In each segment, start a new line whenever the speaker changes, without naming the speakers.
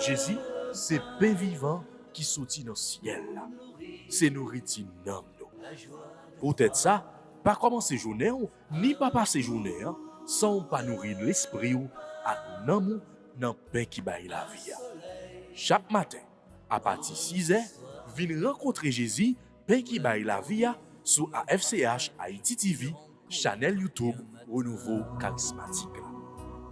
Jésus, c'est pain vivant qui sortit dans le ciel. C'est nourriture dans nous. Peut-être ça, pas commencer journée ni pas passer journée sans pas nourrir l'esprit ou à nous dans pain qui baille la vie. Chaque matin, à partir de 6h, venez rencontrer Jésus, pain qui baille la vie sur AFCH Haïti TV, channel YouTube Renouveau Charismatique.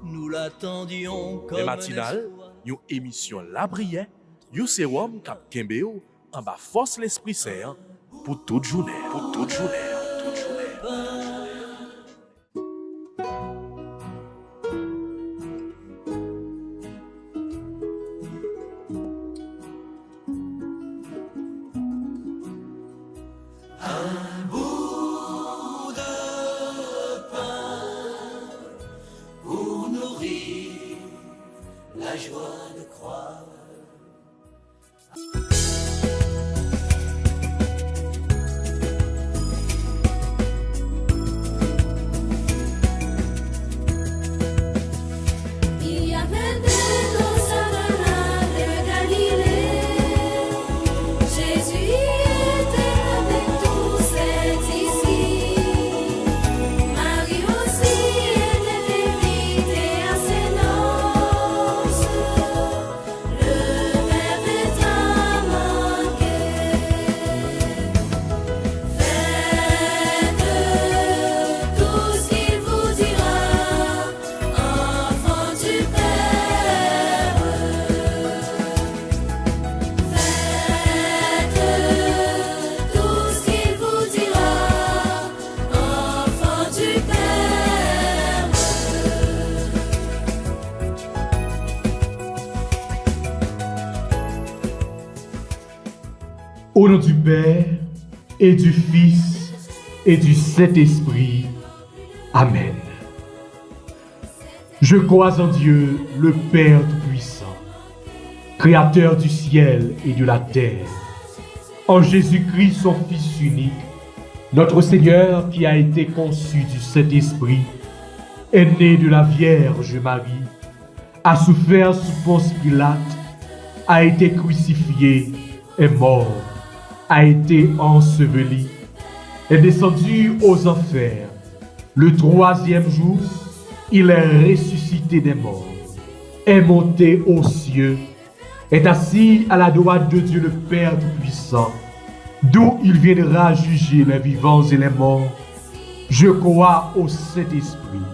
Nous l'attendions comme
les matinales, une émission La Prière, un sérum cap Kembeo en bas force l'Esprit Saint pour toute journée.
Au nom du Père, et du Fils, et du Saint-Esprit. Amen. Je crois en Dieu, le Père Tout-Puissant, Créateur du ciel et de la terre, en Jésus-Christ, son Fils unique, notre Seigneur qui a été conçu du Saint-Esprit, est né de la Vierge Marie, a souffert sous Ponce Pilate, a été crucifié, est mort, a été enseveli, est descendu aux enfers. Le troisième jour, il est ressuscité des morts, est monté aux cieux, est assis à la droite de Dieu le Père Tout-Puissant, d'où il viendra juger les vivants et les morts. Je crois au Saint-Esprit,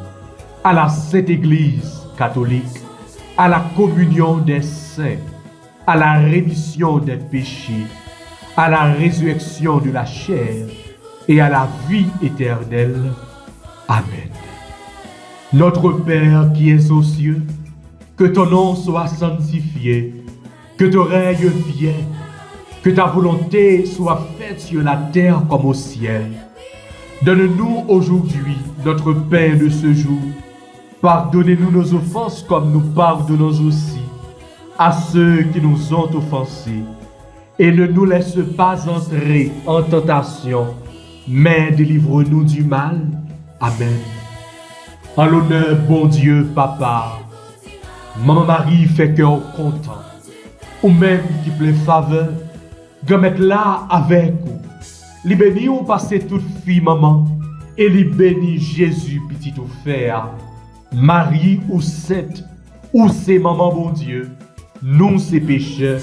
à la Sainte Église catholique, à la communion des saints, à la rémission des péchés, à la résurrection de la chair et à la vie éternelle. Amen. Notre Père qui es aux cieux, que ton nom soit sanctifié, que ton règne vienne, que ta volonté soit faite sur la terre comme au ciel. Donne-nous aujourd'hui notre pain de ce jour. Pardonnez-nous nos offenses comme nous pardonnons aussi à ceux qui nous ont offensés. Et ne nous laisse pas entrer en tentation, mais délivre-nous du mal. Amen. En l'honneur, bon Dieu, Papa, Maman Marie fait cœur content, ou même qui plaît faveur, de mettre là avec vous. Li béni ou passer toute fille, maman, et li béni Jésus, petit ou frère. Marie ou sainte, ou c'est maman, bon Dieu, nous c'est pécheurs.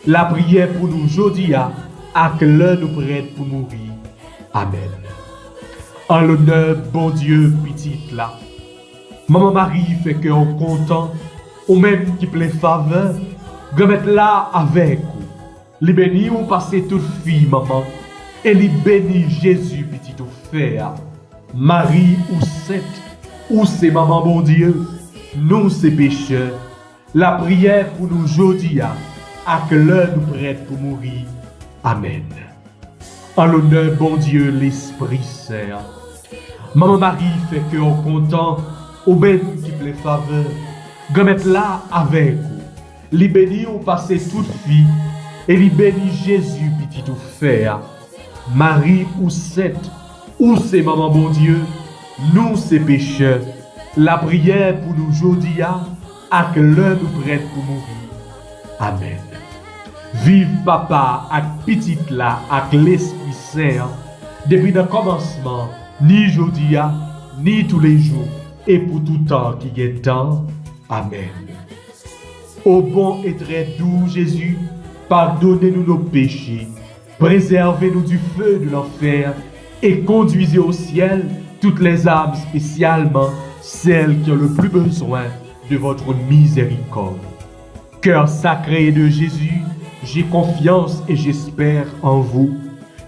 La prière pour nous aujourd'hui, à que l'heure nous prête pour mourir. Amen. En l'honneur, bon Dieu, petite là. Maman Marie fait cœur content, ou même qui plaît faveur, de mettre là avec vous. Les bénis ou passer toute fille, maman, et les bénis Jésus, petit ou frère. Marie ou sainte, ou c'est maman, bon Dieu, nous c'est pécheurs. La prière pour nous aujourd'hui, à que l'heure nous prête pour mourir. Amen. En l'honneur, bon Dieu, l'Esprit Saint. Maman Marie fait cœur content, au même qui plaît faveur, de mettre là avec vous. Les bénis ou passer toute fille, et les bénis Jésus, petit ou frère. Marie ou sainte, ou c'est maman bon Dieu, nous c'est pécheurs. La prière pour nous aujourd'hui, ak l'heure nous prête pour mourir. Amen. Vive papa ak petite là ak l'Esprit Saint depuis le commencement, ni jodia, ni tous les jours, et pour tout temps qui est temps. Amen. Ô bon et très doux Jésus, pardonnez-nous nos péchés, préservez-nous du feu de l'enfer et conduisez au ciel toutes les âmes, spécialement celles qui ont le plus besoin de votre miséricorde. Cœur sacré de Jésus, j'ai confiance et j'espère en vous.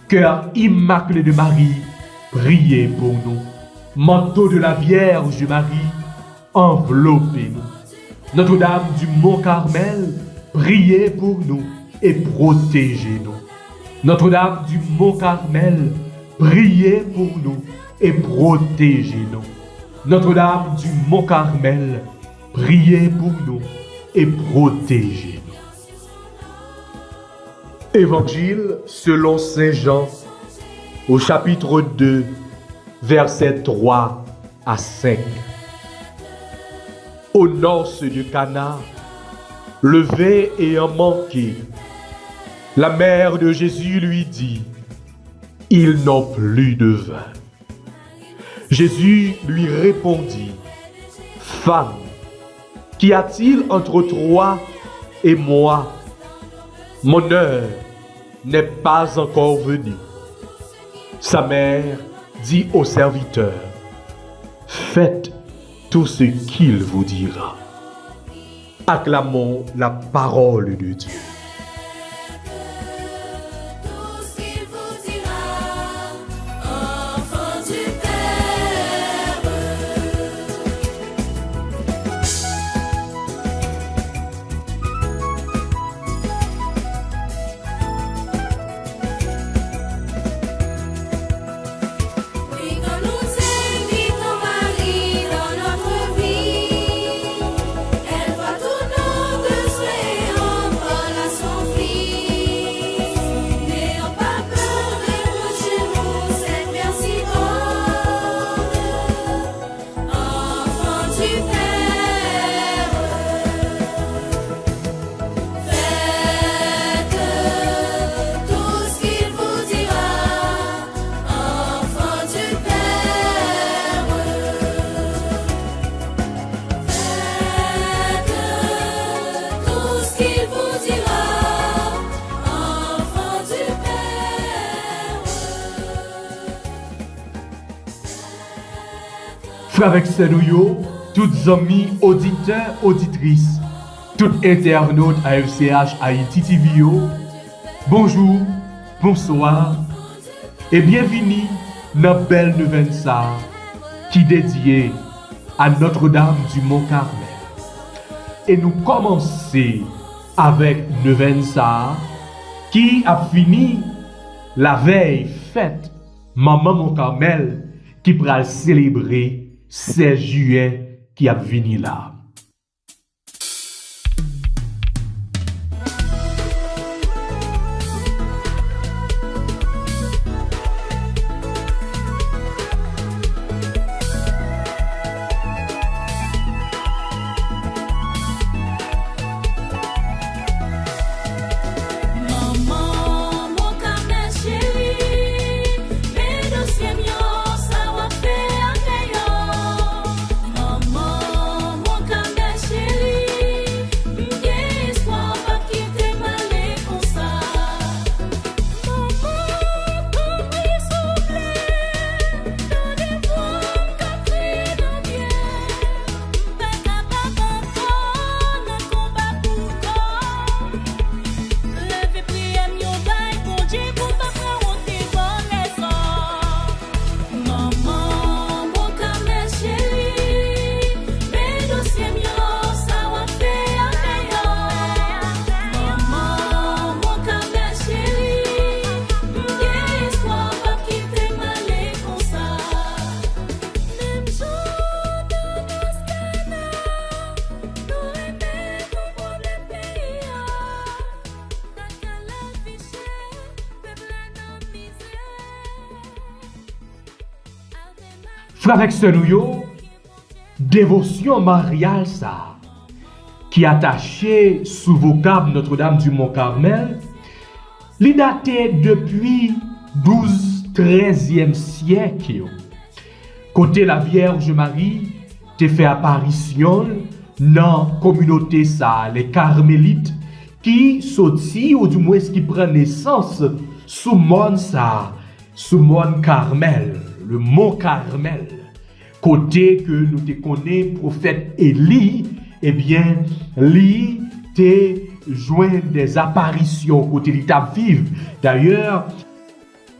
Cœur immaculé de Marie, priez pour nous. Manteau de la Vierge Marie, enveloppez-nous. Notre-Dame du Mont-Carmel, priez pour nous et protégez-nous. Notre-Dame du Mont-Carmel, priez pour nous et protégez-nous. Notre-Dame du Mont-Carmel, priez pour nous et protégez-nous. Évangile selon Saint Jean, au chapitre 2, versets 3 à 5. Au nord de Cana, le vin ayant manqué, la mère de Jésus lui dit, « Ils n'ont plus de vin. » Jésus lui répondit, « Femme, qu'y a-t-il entre toi et moi? Mon heure n'est pas encore venue. » Sa mère dit au serviteur, « Faites tout ce qu'il vous dira. » Acclamons la parole de Dieu. Frères avec Senouyo, toutes amis, auditeurs, auditrices, tout internaute AFCH Haïti TV, bonjour, bonsoir et bienvenue dans la belle nouvelle ça qui est dédiée à Notre-Dame du Mont-Carmel. Et nous commençons avec nouvelle ça qui a fini la veille fête Maman Mont-Carmel qui pourra célébrer 16 juillet qui a venu là. Frère avec Senouyo, dévotion mariale ça, qui est attaché sous vocable Notre-Dame du Mont-Carmel, il daté depuis 12-13e siècle. Côté la Vierge Marie, te fait apparition dans la communauté ça, les carmélites, qui sorti ou du moins qui prend naissance sous Mont ça, sous Mont Carmel, le Mont Carmel. Côté que nous te connaissons, prophète Élie, eh bien, lui te joint des apparitions côté l'état vive. D'ailleurs,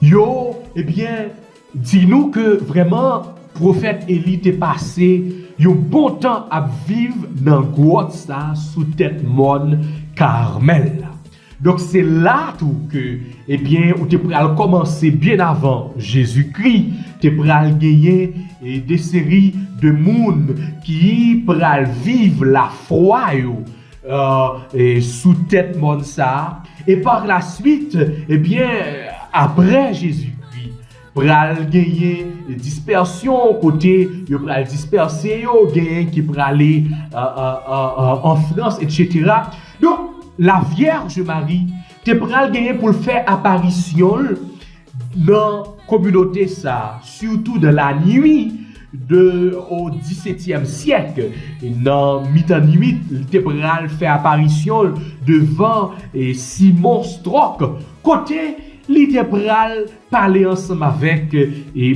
yo, eh bien, dis-nous que vraiment, prophète Élie t'est passé un bon temps à vivre dans le grotte ça, sous tête Mont Carmel. Donc c'est là tout que, eh bien, où tu pourras commencer bien avant Jésus-Christ, tu pourras gagner des séries de monde qui pourra vivre la foi sous tête Mont ça. Et par la suite, eh bien, après Jésus-Christ, pral gagner dispersion côté yo pral disperser yo gagner qui pral aller en France, etc. Donc la Vierge Marie te pral gagner pour faire apparition dans communauté ça, surtout dans la nuit au XVIIe siècle. Dans mi-temps nuit, te pral faire apparition devant Simon Strock côté li te pral parler ensemble avec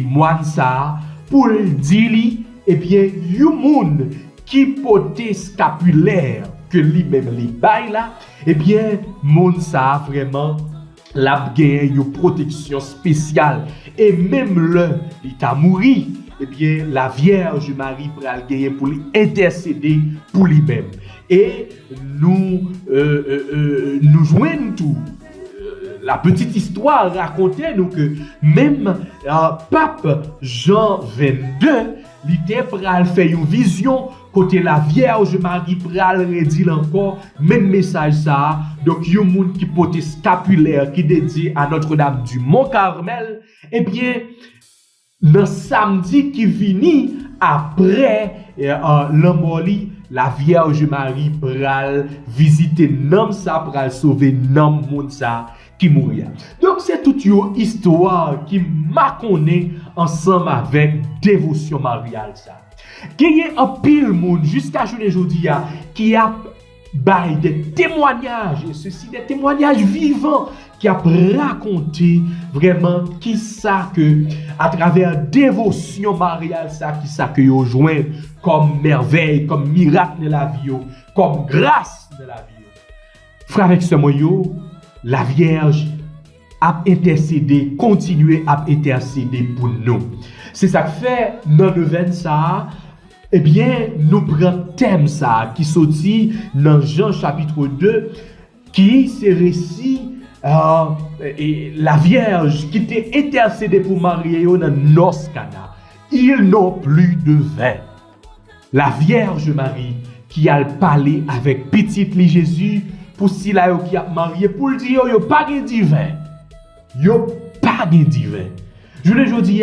moine ça pour dire li eh bien yon moun qui pote scapulaire que lui-même li bay là eh bien moun ça vraiment la gagne une protection spéciale et même le il t'a mouri eh bien la Vierge Marie pral gagner pour lui intercéder pour lui-même et nous joignons tout. La petite histoire racontait nous que même pape Jean 22, il était pral faire une vision côté la Vierge Marie pral redit encore même message ça. Donc yon monde qui porte scapulaire qui dédié à Notre-Dame du Mont-Carmel, eh bien le samedi qui vini après l'emboli, la Vierge Marie pral visiter nom ça pral sauver nom monde ça qui mourir. Donc c'est toute une histoire qui m'a connaît ensemble avec dévotion mariale ça. Il y a un pile monde jusqu'à aujourd'hui qui a bail des témoignages, et ceci des témoignages vivants qui a raconté vraiment qui ça que à travers dévotion mariale ça qui ça que yo joint comme merveille, comme miracle de la vie, comme grâce de la vie. Frère avec ce moyo, la Vierge a intercédé, continué à intercéder pour nous. C'est ça que fait dans le 20 ça. Eh bien, nous prenons thème ça qui sorti dans Jean chapitre 2, qui c'est récit la Vierge qui était intercédée pour Marie dans noces Cana. Ils n'ont plus de vin. La Vierge Marie qui a parlé avec petite li Jésus pour si la yo qui a marié pour le dire yo pas de divin. Yo pas de divin. Je le dis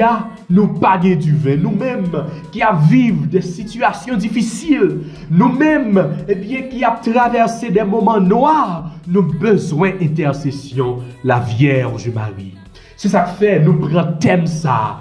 nous pas de divin. Nous-mêmes qui a vivre des situations difficiles, nous-mêmes eh bien qui a traversé des moments noirs, nous besoin d'intercession la Vierge Marie. C'est ça que fait nous prenons thème ça.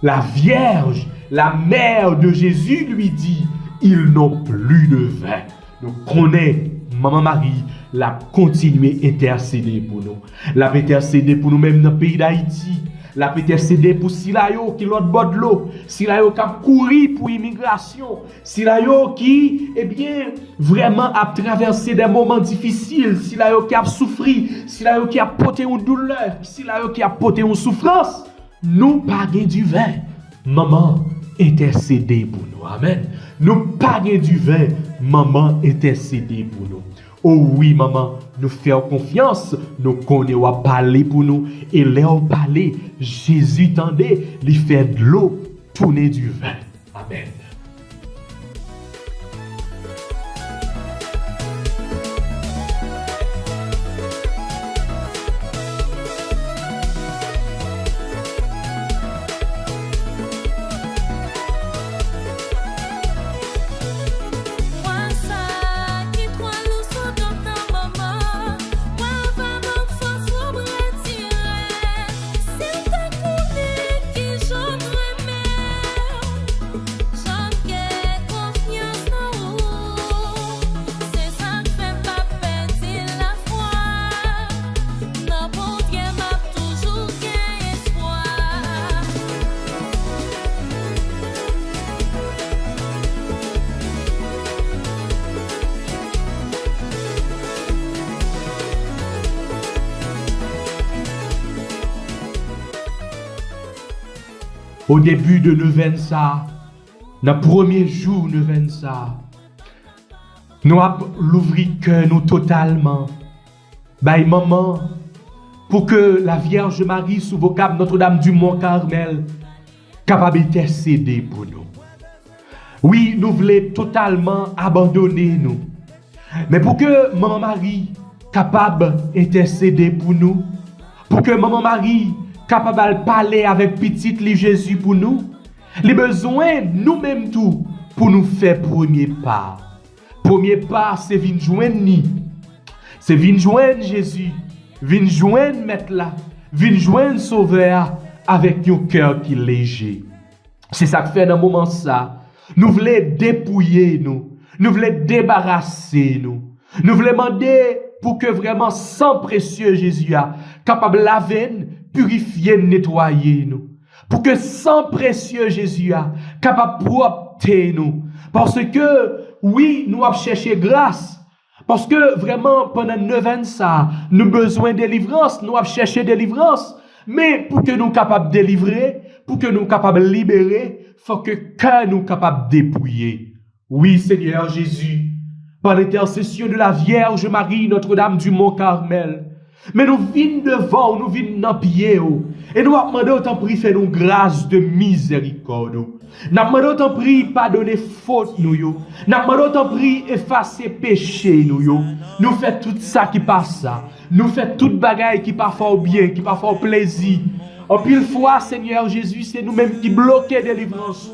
La Vierge, la mère de Jésus lui dit, ils n'ont plus de vin. Nous connaissons Maman Marie, l'a continué à intercéder pour nous. L'a intercédé pour nous-mêmes dans le pays d'Haïti. L'a intercédé pour Silayo qui l'autre bord de l'eau. Silayo qui a couru pour l'immigration. Silayo qui, eh bien, vraiment a traversé des moments difficiles. Silayo qui a souffert. Silayo qui a porté une douleur. Silayo qui a porté une souffrance. Nous pas du vin. Maman, intercédez pour nous. Amen. Nous pas du vin. Maman, intercédez pour nous. Oh oui, maman, nous faisons confiance, nous connaissons à parler pour nous. Et là, parler, Jésus tendait, il fait de l'eau, tourner du vin. Amen.
Moi, ça qui
Au début de neuvaine ça, dans le premier jour neuvaine ça, nous avons l'ouvrir cœur nous totalement. Bay maman, pour que la Vierge Marie sous vocable Notre-Dame du Mont-Carmel capable d'intercéder pour nous. Oui, nous voulons totalement abandonner nous. Mais pour que Maman Marie capable d'intercéder pour nous, pour que Maman Marie capable de parler avec petite Jésus pour nous, les besoins nous-mêmes tout pour nous faire premier pas. Premier pas, c'est venir joindre nous. C'est venir joindre Jésus, venir joindre Maître là, venir joindre Sauveur avec un cœur qui est léger. C'est ça que fait dans le moment ça. Nous voulons dépouiller nous. Nous voulons débarrasser nous. Nous voulons demander pour que vraiment sang précieux Jésus a capable de laver, purifier, nettoyer nous. Pour que sang précieux Jésus a capable de propter nous. Parce que oui, nous avons cherché grâce. Parce que vraiment pendant 9 ans ça, nous avons besoin de délivrance, nous avons cherché délivrance. Mais pour que nous soyons capables de délivrer, pour que nous soyons capables de libérer, il faut que nous soyons capables de dépouiller. Oui, Seigneur Jésus, par l'intercession de la Vierge Marie, Notre-Dame du Mont-Carmel, mais nous venons devant, nous venons dans pied, et nous demandons autant prix, fais-nous grâce de miséricorde. Nous demandons autant prix, pardonner faute nous. Nous demandons autant prix, effacer péché nous. Nous faisons tout ça qui passe ça. Nous faisons toute bagaille qui parfois au bien, qui parfois au plaisir. En pile fois, Seigneur Jésus, c'est nous-mêmes qui bloquons délivrance.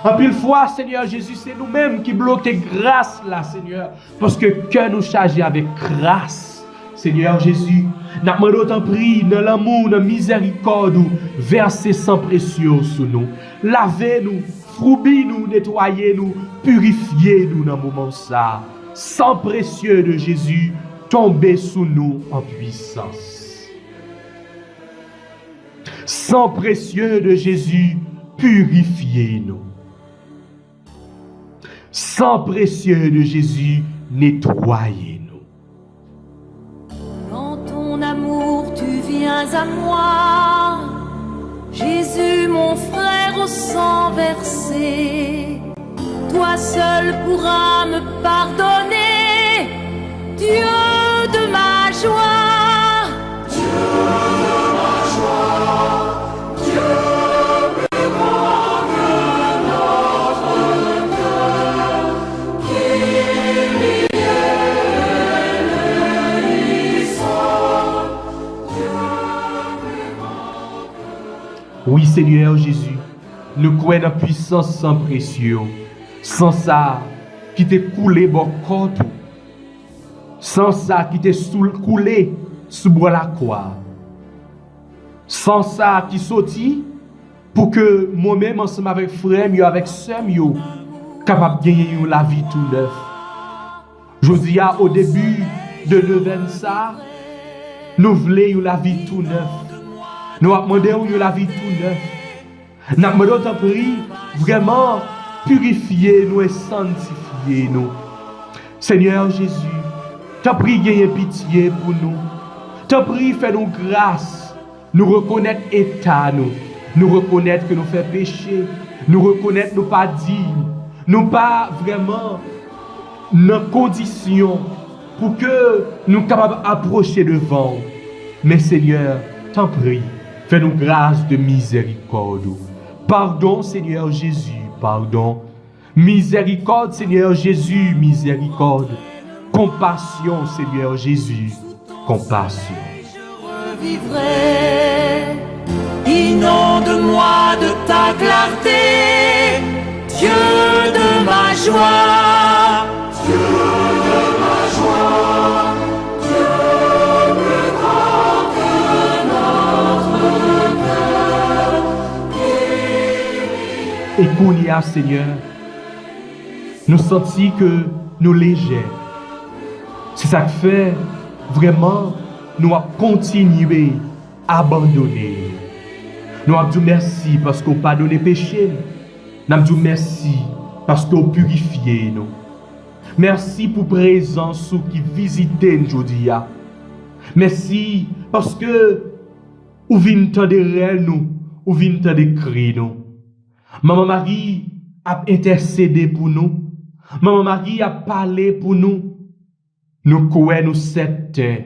En pile fois, Seigneur Jésus, c'est nous-mêmes qui bloquons grâce là, Seigneur. Parce que nous chargés avec grâce. Seigneur Jésus, nous demandons autant prix dans l'amour, dans la miséricorde, versez sang précieux sur nous. Lavez-nous, froubis-nous, nettoyez-nous, purifiez-nous dans le moment ça. Sang précieux de Jésus, tombez sous nous en puissance. Sang précieux de Jésus, purifiez-nous. Sang précieux de Jésus, nettoyez-nous.
Dans ton amour, tu viens à moi. Jésus, mon frère au sang versé. Toi seul pourras me pardonner. Dieu de ma joie. Dieu de ma joie. Dieu plus grand que notre cœur. Qui
Oui, Seigneur Jésus, nous croyons dans la puissance sans précieux, sans ça qui t'est coulé bon corps, sans ça qui t'est coulé sous bois la croix, sans ça qui sortit pour que moi-même ensemble avec frère, avec sœur, capable de gagner la vie tout neuf. Je dis au début de neuvaine ça, nous voulons la vie tout neuf. Nous demandons la vie tout neuf. Nous demandons vraiment purifier nous et sanctifier nous. Seigneur Jésus, t'as pris gagner pitié pour nous. T'as pris faire nous grâce. Nous reconnaître état nous. Nous reconnaître que nous faisons péché. Nous reconnaître nous pas dignes. Nous pas vraiment nos conditions pour que nous soyons capables d'approcher devant. Mais Seigneur, t'en prie. Fais-nous grâce de miséricorde. Pardon, Seigneur Jésus, pardon. Miséricorde, Seigneur Jésus, miséricorde. Compassion, Seigneur Jésus, compassion.
je revivrai. Inonde-moi de ta clarté, Dieu de ma joie. Dieu de ma joie.
Et qu'on y a, Seigneur, nous sentons que nous légers. C'est ça qui fait vraiment nous avons continué à abandonner. Nous avons dit merci parce qu'on pardonne péché. Nous avons dit merci parce qu'on purifie nous. Merci pour la présence qui visite aujourd'hui. Merci parce que vous venez de nous, vous venez de cris nous. Maman Marie a intercédé pour nous. Maman Marie a parlé pour nous. Nous croyons nous certains.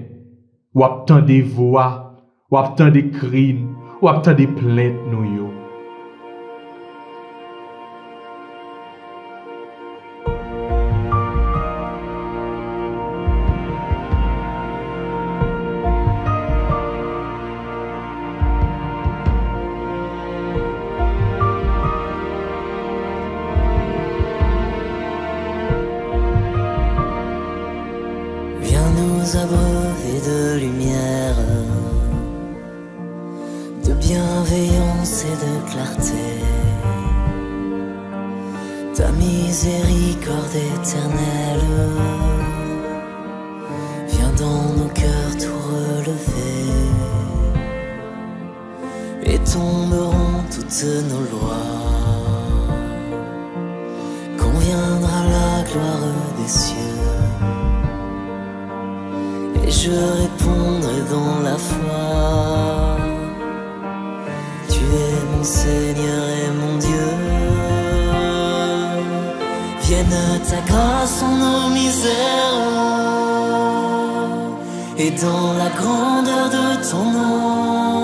Ou attend des voix, ou attend des cris, ou attend des plaintes nous yo.
Abreuver de lumière, de bienveillance et de clarté. Ta miséricorde éternelle vient dans nos cœurs tout relever, et tomberont toutes nos lois quand viendra la gloire des cieux. Et je répondrai dans la foi, tu es mon Seigneur et mon Dieu. Vienne ta grâce en nos misères, et dans la grandeur de ton nom,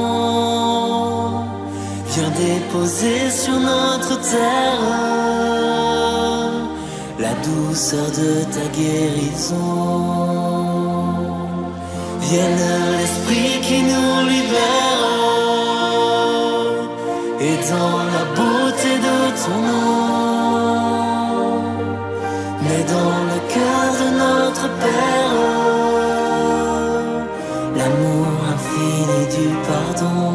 viens déposer sur notre terre la douceur de ta guérison. Vienne l'esprit qui nous libère, et dans la beauté de ton nom, mais dans le cœur de notre Père, l'amour infini du pardon.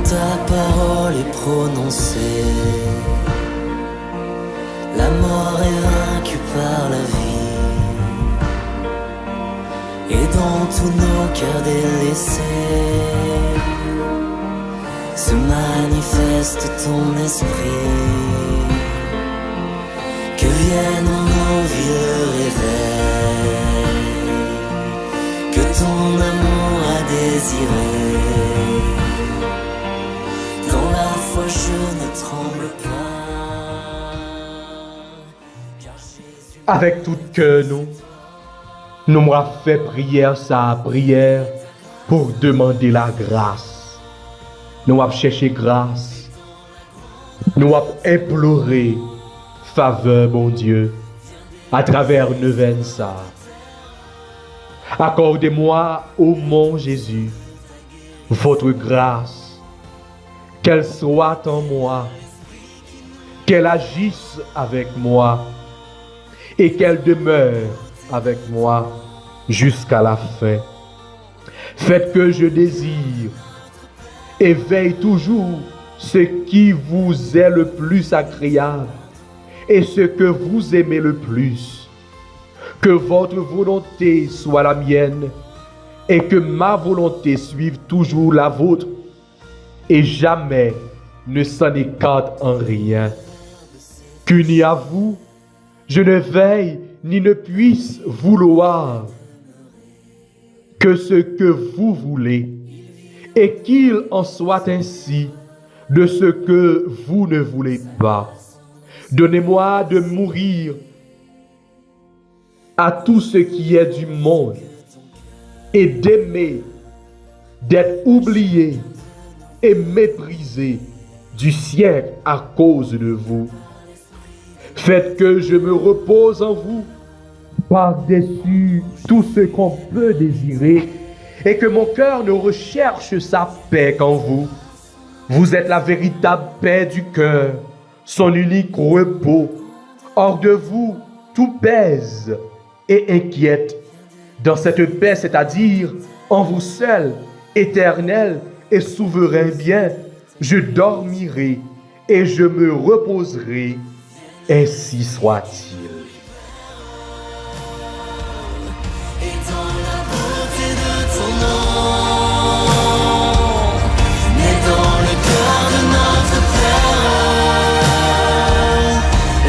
Ta parole est prononcée, la mort est vaincue par la vie, et dans tous nos cœurs délaissés se manifeste ton esprit. Que vienne en nos vies le réveil que ton amour a désiré. Dans la foi je ne tremble pas, car Jésus...
Avec tout cœur nous m'avons fait prière sa prière pour demander la grâce. Nous avons cherché grâce. Nous avons imploré faveur, bon Dieu, à travers neuvaine ça. Accordez-moi, ô mon Jésus, votre grâce. Qu'elle soit en moi, qu'elle agisse avec moi et qu'elle demeure avec moi jusqu'à la fin. Faites que je désire et veille toujours ce qui vous est le plus agréable et ce que vous aimez le plus. Que votre volonté soit la mienne et que ma volonté suive toujours la vôtre, et jamais ne s'en écarte en rien. Qu'uni à vous, je ne veille ni ne puisse vouloir que ce que vous voulez, et qu'il en soit ainsi de ce que vous ne voulez pas. Donnez-moi de mourir à tout ce qui est du monde, et d'aimer, d'être oublié et méprisé du siècle à cause de vous. Faites que je me repose en vous par-dessus tout ce qu'on peut désirer, et que mon cœur ne recherche sa paix qu'en vous. Vous êtes la véritable paix du cœur, son unique repos. Hors de vous, tout pèse et inquiète. Dans cette paix, c'est-à-dire en vous seul, éternel et souverain bien, je dormirai et je me reposerai, ainsi soit-il.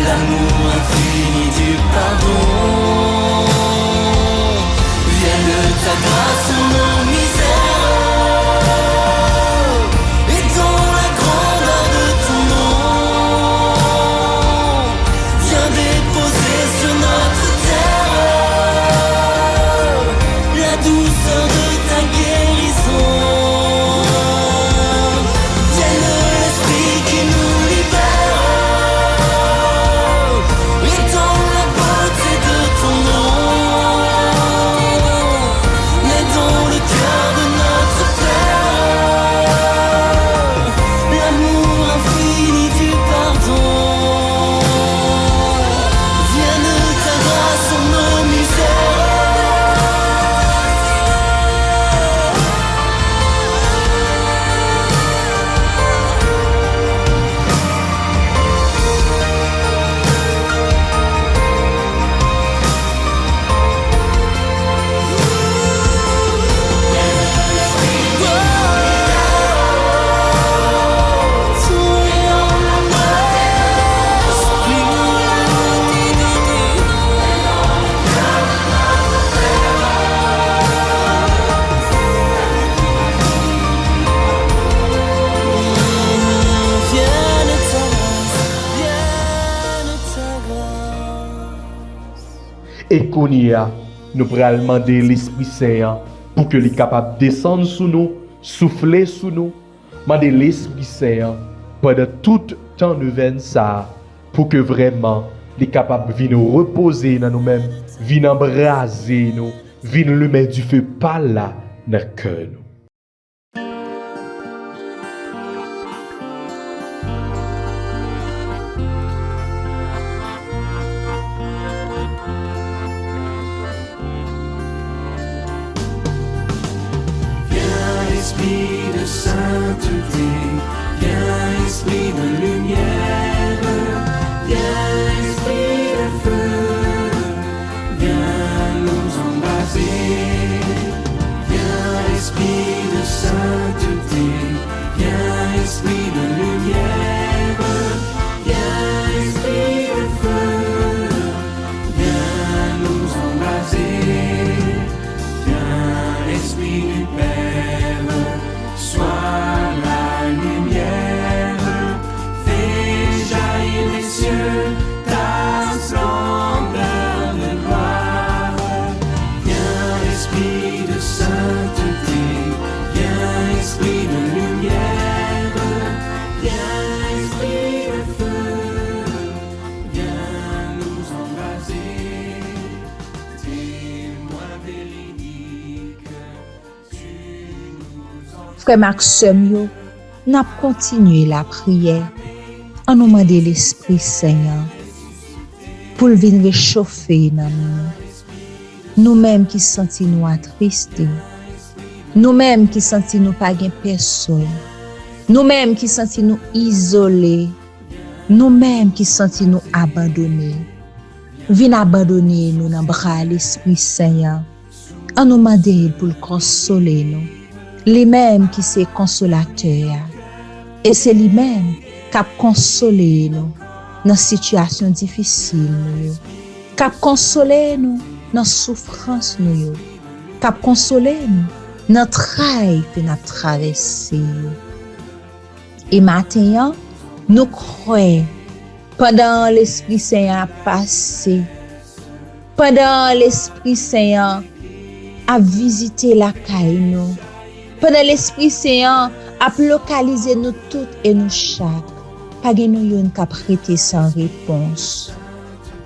L'amour infini ta grâce en nos misères, et dans la grandeur de ton nom, viens déposer sur notre terre la douceur de ta guérison. Vienne l'esprit qui nous libère, et dans la beauté de ton nom, naît dans le cœur de notre Père l'amour infini du pardon. Vienne ta grâce en nos misères.
Et qu'on y a, nous pourrons demander l'Esprit Saint pour que les capable de descendre sous nous, souffler sous nous, demander l'Esprit Saint pendant tout temps de veine ça, pour que vraiment les capables viennent nous reposer dans nous-mêmes, viennent embraser nous, viennent le mettre du feu par là dans le cœur nous.
Esprit de sainteté, viens esprit de lumière, viens esprit de feu, viens nous embraser, viens esprit de sainteté, viens esprit de lumière, viens esprit de feu, viens nous embraser, viens esprit du Père, sois la lumière, fais jaillir des cieux ta splendeur de gloire. Viens esprit de sainteté, viens esprit de lumière, viens esprit de feu, viens nous embraser, témoin véridique, tu nous en
Frère Maxime, yo, n'a continué la prière en nous demandant l'Esprit Saint pour venir réchauffer dans nous-mêmes qui senti nous attristés, nous-mêmes qui senti nous pas gain personne, nous-mêmes qui senti nous isolés, nous-mêmes qui senti nous abandonnés. Viens abandonner nous dans bras l'Esprit Saint en nous demandant pour le consoler nous. Lui-même qui c'est consolateur. Et c'est lui-même qui a consolé nous dans situation difficile nous. Qui a consolé nous dans souffrance nous. Qui a consolé nous dans travail que nous avons traversé. Et maintenant, nous croyons pendant l'Esprit Saint a passé, pendant l'Esprit Saint a visité la caille nous, pendant l'Esprit Saint a localisé nous toutes et nous chaque, pas gen nou yon ka prêter sans réponse.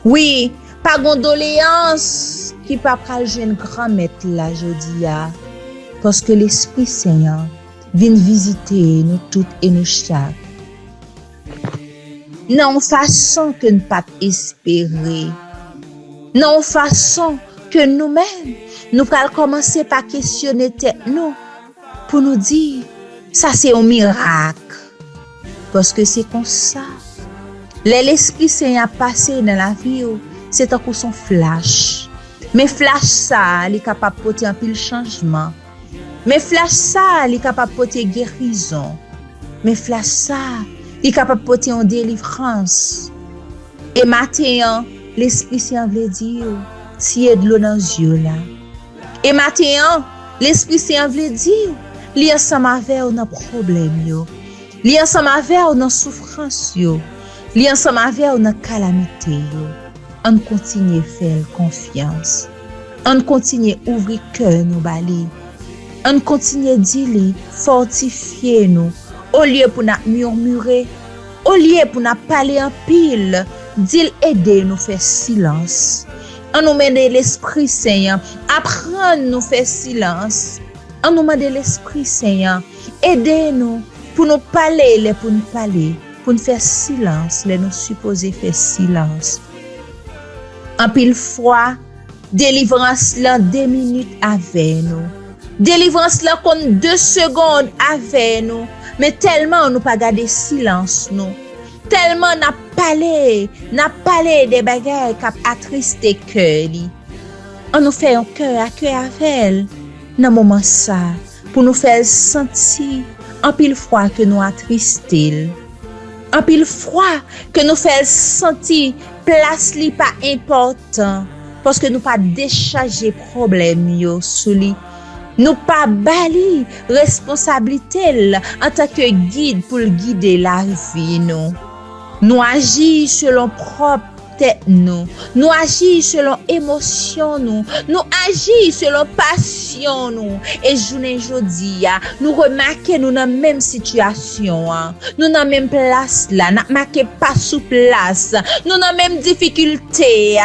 Oui, pas condoléance qui pas pral jeune grand maître la jodia, parce que l'Esprit Saint vient visiter nous toutes et nous chaque. Non façon que nous pas espérer. Non façon que nous-mêmes nous allons commencer par questionner tête nous pour nous dire ça c'est un miracle. Parce que c'est comme ça. L'Esprit Saint a passé dans la vie, c'est un coup son flash. Mais flash ça, il est capable de porter un pile changement. Mais flash ça, il est capable de porter guérison. Mais flash ça, il est capable de porter une délivrance. Et maintenant, l'Esprit Saint veut dire, si il y a de l'eau dans les yeux là, Et maintenant, l'Esprit Saint veut dire, li ensemble avec ou dans problème yo. Li ensemble avec ou dans souffrance yo. Li ensemble avec ou dans calamité yo. On continue faire confiance. On continue ouvrir cœur nous bali. On continue dire fortifier nous au lieu pour nous murmurer, au lieu pour nous parler en pile, dire aider nous faire silence. On nous met l'Esprit Saint, apprendre nous faire silence. On nous met l'Esprit Saint, aider nous pour nous parler, pour nous faire silence, nous supposer faire silence. En pile fois, délivrance là 2 minutes avec nous. Délivrance là compte 2 secondes avec nous. Mais tellement nous pas garder silence nous. Tellement n'a parlé des bagages qui attristé cœur li. On nous fait un cœur à cœur avec elle. Dans moment ça pour nous faire sentir en pile fois que nous attristé. En pile fois que nous fait sentir place li pas important parce que nous pas décharger problème yo sous li. Nous pas bali responsabilité en tant que guide pour guider la vie nous. Nous agir selon propre tête nous. Nous agir selon émotion nous. Nous agir selon passion nous. Et journée jodi nous remarquer nous dans même situation nous dans même place là, n'a marqué pas sous place. Nous dans même difficulté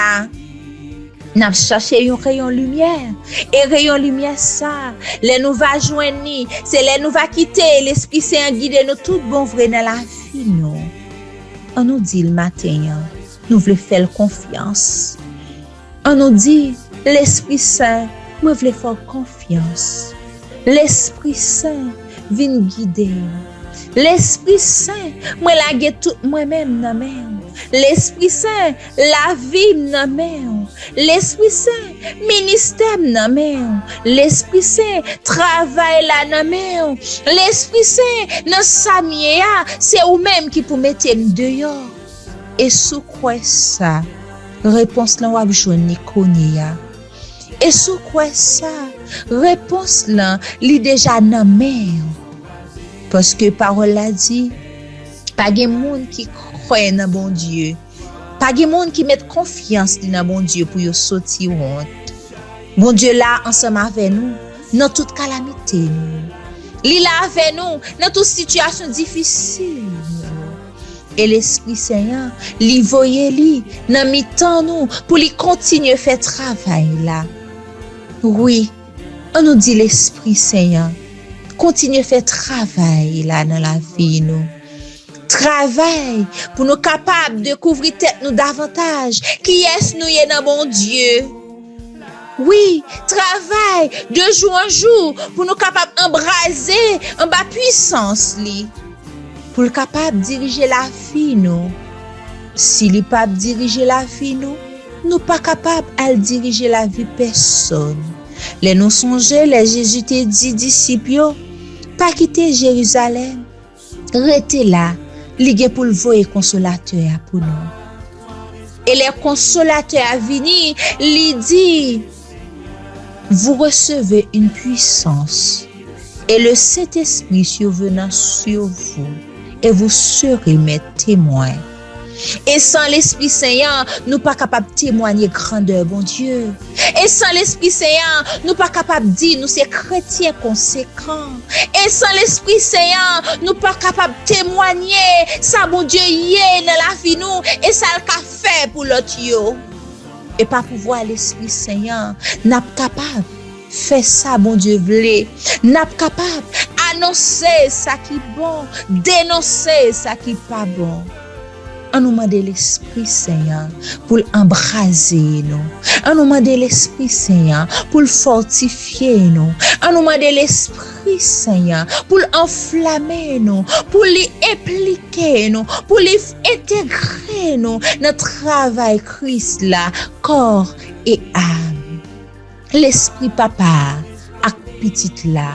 n'a cherché un rayon lumière et rayon lumière ça les nous va joindre c'est les nous va quitter l'Esprit Saint guider nous tout bon vrai dans la vie nous. On nous dit le matin nous voulons faire confiance. On nous dit l'Esprit Saint moi voulons faire confiance. L'Esprit Saint vient guider. L'Esprit Saint moi la tout moi-même dans main. L'Esprit Saint la vie dans main. L'Esprit Saint ministère dans main. L'Esprit Saint travail là dans main. L'Esprit Saint dans samia c'est ou même qui pour mettre dehors. Et sous quoi ça réponse là ou joindre konya. Et sous quoi ça réponse là li déjà dans main. Parce que parole la dit pas de monde qui croit dans bon Dieu. Pas de monde qui met confiance dans bon Dieu pour yo sortir honte. Bon Dieu là ensemble avec nous dans toute calamité nous. Il là avec nous dans toute situation difficile. Et l'Esprit Saint, li voye li dans mi-temps nous pour lui continuer faire travail là. Oui, on nous dit l'Esprit Saint continue faire travail là dans la vie nous. Travail pour nous capables de couvrir tête nous davantage. Qui est-ce nous y dans bon Dieu? Oui, travail de jour en jour pour nous capables embraser en bas puissance li. Pour le capable diriger la vie nous. Si li pas diriger la vie nous pas capable à diriger la vie personne. Les nous songer les Jésus te dit disciples pas quitter Jérusalem. Restez là, li gen pour le voyer consolateur pour nous. Et les consolateurs venir, li dit vous recevez une puissance et le Saint-Esprit survenant sur vous et vous serez mes témoins. Et sans l'Esprit Saint, nous pas capable de témoigner grandeur bon Dieu. Et sans l'Esprit Saint, nous pas capable de dire nous c'est chrétiens conséquents. Et sans l'Esprit Saint, nous pas capable de témoigner ça bon Dieu y est dans la vie nous et ça le qu'a fait pour l'autre yo. Et pas pouvoir l'Esprit Saint, n'a pas capable faire ça bon Dieu voulait. N'a pas capable annoncer ça qui bon, dénoncer ça qui pas bon. On nous demande l'Esprit Saint pour embraser nous. On nous demande l'Esprit Saint pour fortifier nous. On nous demande l'Esprit Saint pour enflammer nous, pour les impliquer nous, pour les intégrer nous dans le travail Christ là, corps et âme. L'Esprit Papa ak petite là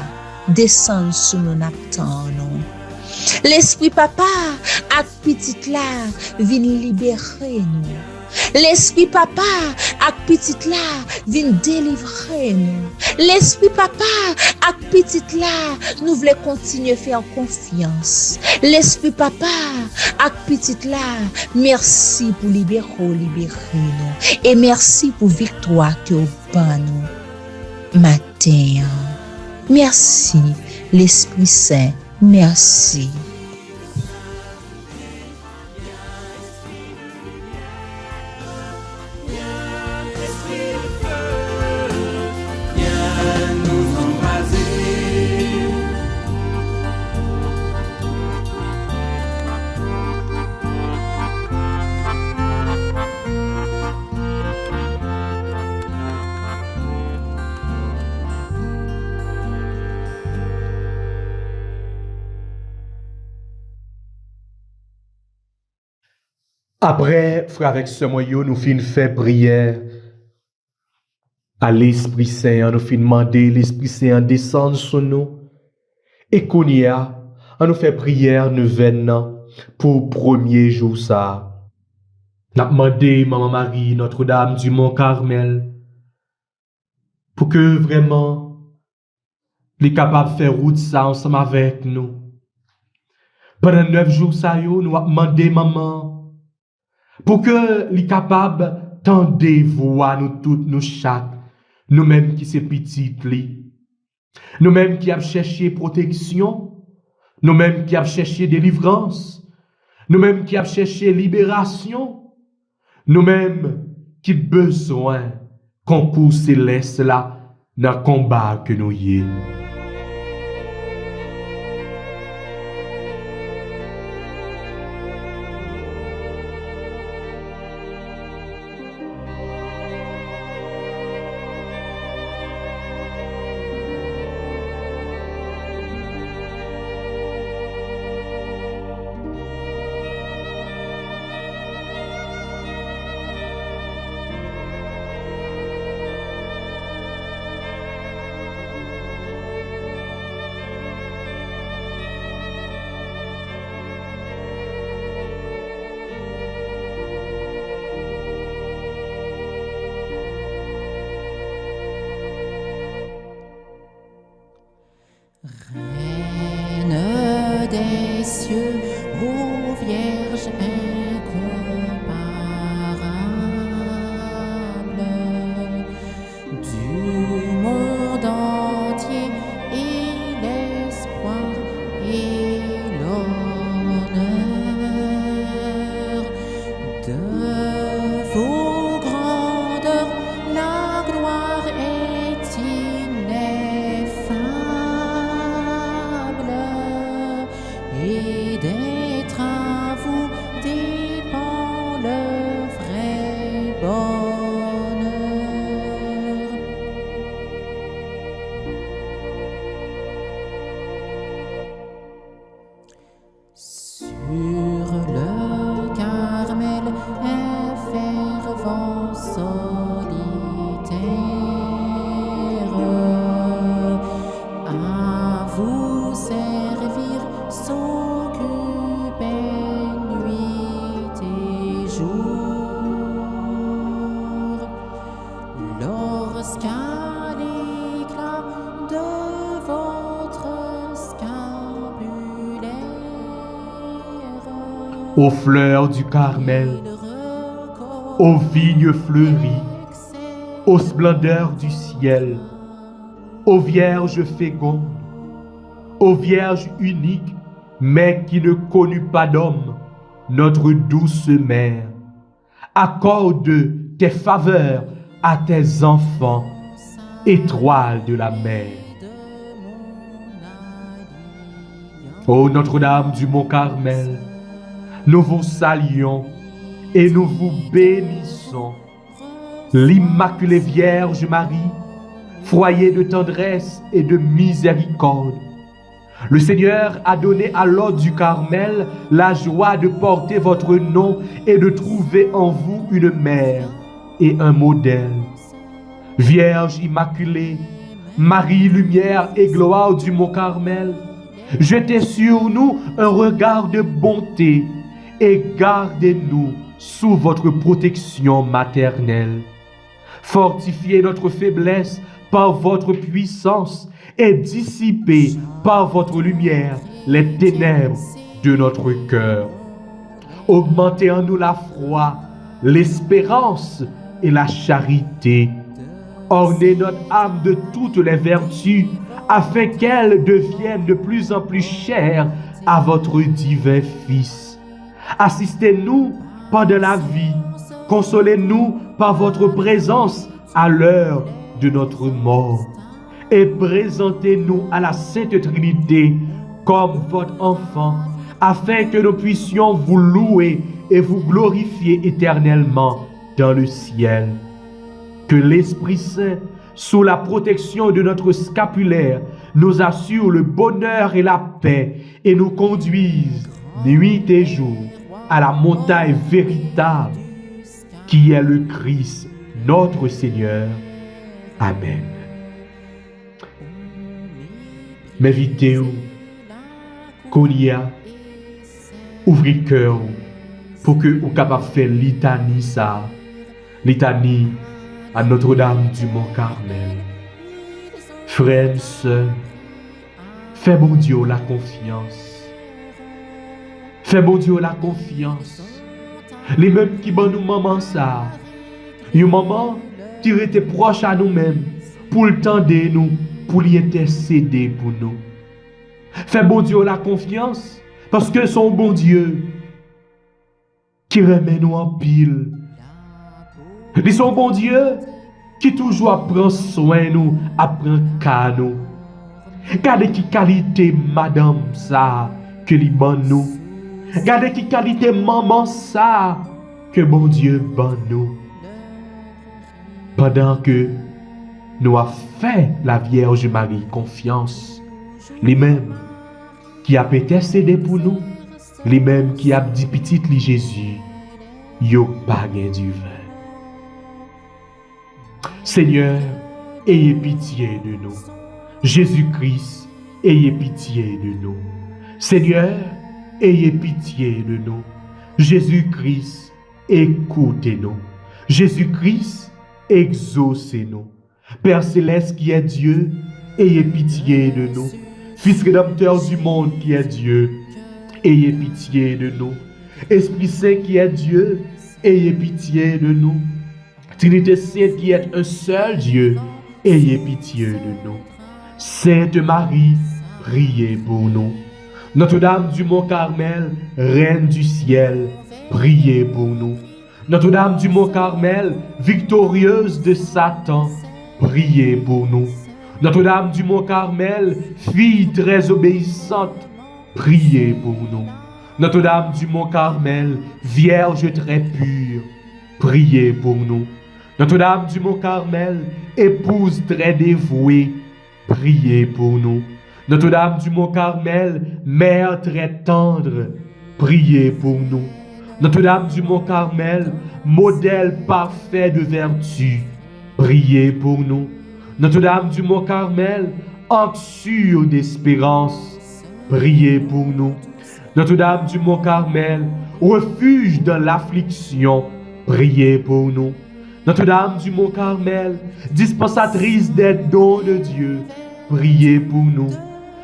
descend sur nous n'attend nous. L'Esprit Papa ak petite là vient libérer nous. L'esprit papa ak petite là vin délivrer nous. L'esprit papa ak petite là nous voulons continuer faire confiance. L'esprit papa ak petite là, merci pour libérer nous et merci pour victoire que vous nous matin. Merci l'Esprit Saint, merci.
Après, frère avec ce moyen, nous fin fait prière à l'Esprit Saint, nous fin demander l'Esprit Saint descendre sur nous. Et qu'on y a, on nous fait prière nouvelle pour premier jour ça. Nous avons demandé Maman Marie, Notre-Dame du Mont Carmel, pour que vraiment, les capables de faire route ça ensemble avec nous. Pendant 9 jours ça, nous avons demandé Maman, pour que les capables tendez voix nous toutes, nous chaque, nous-mêmes qui c'est petites, nous-mêmes qui avons cherché protection, nous-mêmes qui avons cherché délivrance, nous-mêmes qui avons cherché libération, nous-mêmes qui avons besoin concours céleste là dans le combat que nous y est.
Reine des cieux, ô Vierge incomparable, du monde entier et l'espoir et l'honneur de vos grandeurs, la gloire est ineffable, et d'être à vous dépend le vrai bonheur. Sur le Carmel, un fervent solitaire, à vous servir s'occupait nuit et jour. Lorsqu'à l'éclat de votre scapulaire,
Aux fleurs du Carmel, aux vignes fleuries, aux splendeurs du ciel, aux vierges fécondes, aux vierges uniques, mais qui ne connut pas d'homme, notre douce mère, accorde tes faveurs à tes enfants, étoiles de la mer. Ô Notre-Dame du Mont Carmel, nous vous saluons et nous vous bénissons. L'Immaculée Vierge Marie, foyer de tendresse et de miséricorde. Le Seigneur a donné à l'hôte du Carmel la joie de porter votre nom et de trouver en vous une mère et un modèle. Vierge Immaculée, Marie, lumière et gloire du Mont Carmel, jetez sur nous un regard de bonté et gardez-nous sous votre protection maternelle. Fortifiez notre faiblesse par votre puissance et dissipez par votre lumière les ténèbres de notre cœur. Augmentez en nous la foi, l'espérance et la charité. Ornez notre âme de toutes les vertus afin qu'elle devienne de plus en plus chère à votre divin Fils. Assistez-nous pendant la vie, consolez-nous par votre présence à l'heure de notre mort et présentez-nous à la Sainte Trinité comme votre enfant, afin que nous puissions vous louer et vous glorifier éternellement dans le ciel. Que l'Esprit Saint, sous la protection de notre scapulaire, nous assure le bonheur et la paix et nous conduise nuit et jour à la montagne véritable qui est le Christ, notre Seigneur. Amen. M'invitez-vous, qu'on y a, ouvrez cœur pour que vous capable faire litanie ça, litanie à Notre-Dame du Mont-Carmel. Frères et sœurs, fais bon Dieu la confiance. Fais bon Dieu la confiance. Les mêmes qui ban nous maman ça. Une maman qui était proche à nous-mêmes pour le tendre nous, pour lui intercéder pour nous. Fais bon Dieu la confiance parce que son bon Dieu qui remet nous en pile. Et son bon Dieu qui toujours prend soin de nous, apprend qu'à nous. Regardez qui qualité madame ça que lui ban nous. Regardez qui qualité maman ça que bon Dieu ban nous. Pendant que nous avons fait la Vierge Marie confiance, les mêmes qui a intercédé pour nous, les mêmes qui a dit petit li Jésus, yo pas gain du vin. Seigneur, ayez pitié de nous. Jésus-Christ, ayez pitié de nous. Seigneur, ayez pitié de nous. Jésus-Christ, écoutez-nous. Jésus-Christ, exaucez-nous. Père céleste qui est Dieu, ayez pitié de nous. Fils rédempteur du monde qui est Dieu, ayez pitié de nous. Esprit Saint qui est Dieu, ayez pitié de nous. Trinité Sainte qui est un seul Dieu, ayez pitié de nous. Sainte Marie, priez pour nous. Notre-Dame du Mont-Carmel, Reine du ciel, priez pour nous. Notre-Dame du Mont-Carmel, victorieuse de Satan, priez pour nous. Notre-Dame du Mont-Carmel, fille très obéissante, priez pour nous. Notre-Dame du Mont-Carmel, Vierge très pure, priez pour nous. Notre-Dame du Mont-Carmel, épouse très dévouée, priez pour nous. Notre-Dame du Mont-Carmel, mère très tendre, priez pour nous. Notre-Dame du Mont-Carmel, modèle parfait de vertu, priez pour nous. Notre-Dame du Mont-Carmel, anxure d'espérance, priez pour nous. Notre-Dame du Mont-Carmel, refuge dans l'affliction, priez pour nous. Notre-Dame du Mont-Carmel, dispensatrice des dons de Dieu, priez pour nous.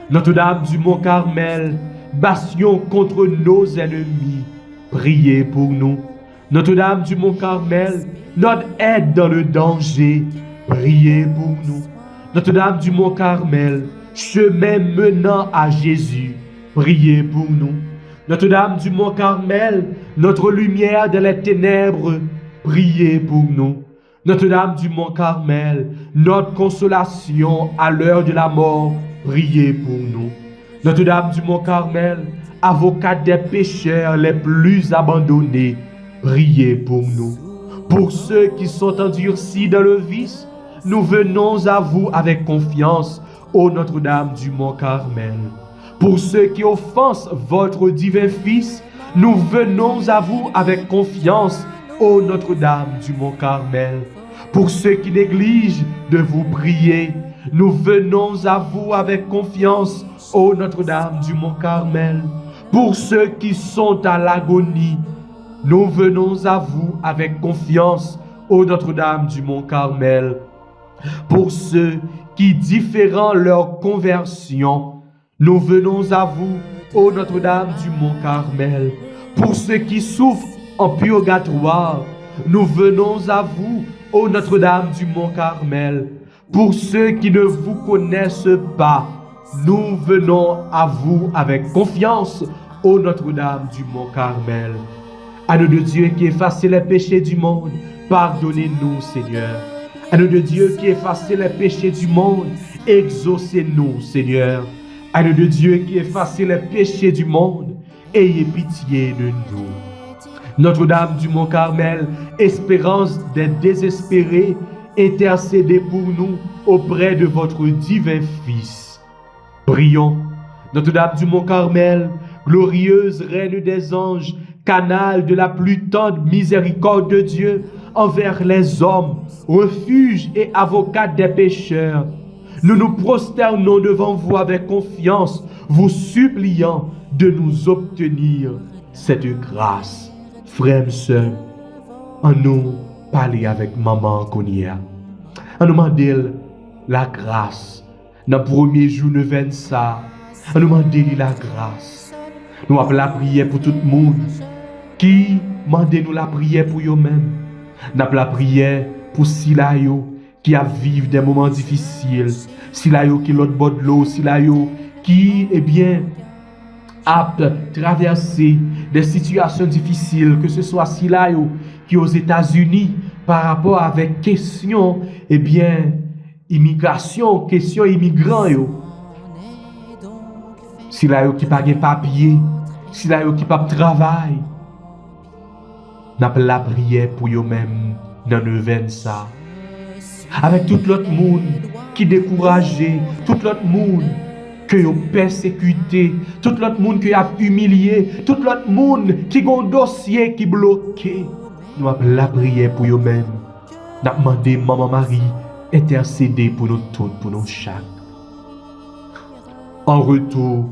Notre-Dame du Mont-Carmel, bastion contre nos ennemis, priez pour nous. Notre-Dame du Mont-Carmel, notre aide dans le danger, priez pour nous. Notre-Dame du Mont-Carmel, chemin menant à Jésus, priez pour nous. Notre-Dame du Mont-Carmel, notre lumière dans les ténèbres, priez pour nous. Notre-Dame du Mont-Carmel, notre consolation à l'heure de la mort, priez pour nous. Notre-Dame du Mont-Carmel, avocate des pécheurs les plus abandonnés, priez pour nous. Pour ceux qui sont endurcis dans le vice, nous venons à vous avec confiance, ô Notre-Dame du Mont-Carmel. Pour ceux qui offensent votre divin Fils, nous venons à vous avec confiance, ô Notre-Dame du Mont-Carmel. Pour ceux qui négligent de vous prier, nous venons à vous avec confiance, ô Notre-Dame du Mont-Carmel. Pour ceux qui sont à l'agonie, nous venons à vous avec confiance, ô Notre-Dame du Mont-Carmel. Pour ceux qui différant leur conversion, nous venons à vous, ô Notre-Dame du Mont-Carmel. Pour ceux qui souffrent en purgatoire, nous venons à vous, ô Notre-Dame du Mont-Carmel. Pour ceux qui ne vous connaissent pas, nous venons à vous avec confiance, ô Notre-Dame du Mont-Carmel. Agneau de Dieu qui effacez les péchés du monde, pardonnez-nous, Seigneur. Agneau de Dieu qui effacez les péchés du monde, exaucez-nous, Seigneur. Agneau de Dieu qui effacez les péchés du monde, ayez pitié de nous. Notre-Dame du Mont-Carmel, espérance des désespérés, intercédez pour nous auprès de votre divin Fils. Prions, Notre-Dame du Mont-Carmel, glorieuse Reine des anges, canal de la plus tendre miséricorde de Dieu envers les hommes, refuge et avocate des pécheurs. Nous nous prosternons devant vous avec confiance, vous suppliant de nous obtenir cette grâce. Frères et sœurs, en nous parler avec maman Konia, en nous demander la grâce. Dans le premier jour de 25, en nous demander la grâce. Nous avons la prière pour tout le monde qui demande nous la prière pour eux-mêmes. Nous avons la prière pour Silayo qui a vécu des moments difficiles. Silayo qui l'autre bord de l'eau, Silayo qui, a traversé des situations difficiles, que ce soit Silayo qui aux États-Unis par rapport avec question, immigration, question immigrant yo. Silayo qui pas de papier, Silayo qui pas de travail. N'a pas la prière pour eux-mêmes dans le vent ça. Avec tout l'autre monde qui découragé, tout l'autre monde que yo persécuté, tout l'autre monde qui a humilié, tout l'autre monde qui a un dossier qui bloqué. Nous avons la prière pour eux-mêmes. Nous avons demandé Maman Marie intercéder pour nous tous, pour nous chaque. En retour,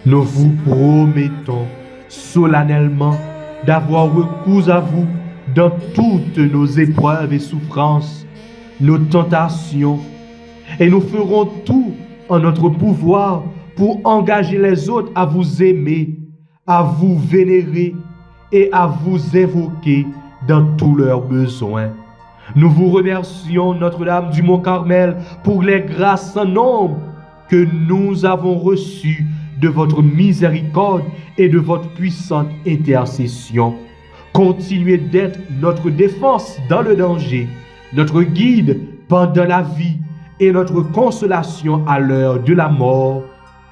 nous vous promettons solennellement d'avoir recours à vous dans toutes nos épreuves et souffrances, nos tentations, et nous ferons tout en notre pouvoir pour engager les autres à vous aimer, à vous vénérer et à vous évoquer dans tous leurs besoins. Nous vous remercions, Notre-Dame du Mont-Carmel, pour les grâces sans nombre que nous avons reçues de votre miséricorde et de votre puissante intercession. Continuez d'être notre défense dans le danger, notre guide pendant la vie et notre consolation à l'heure de la mort,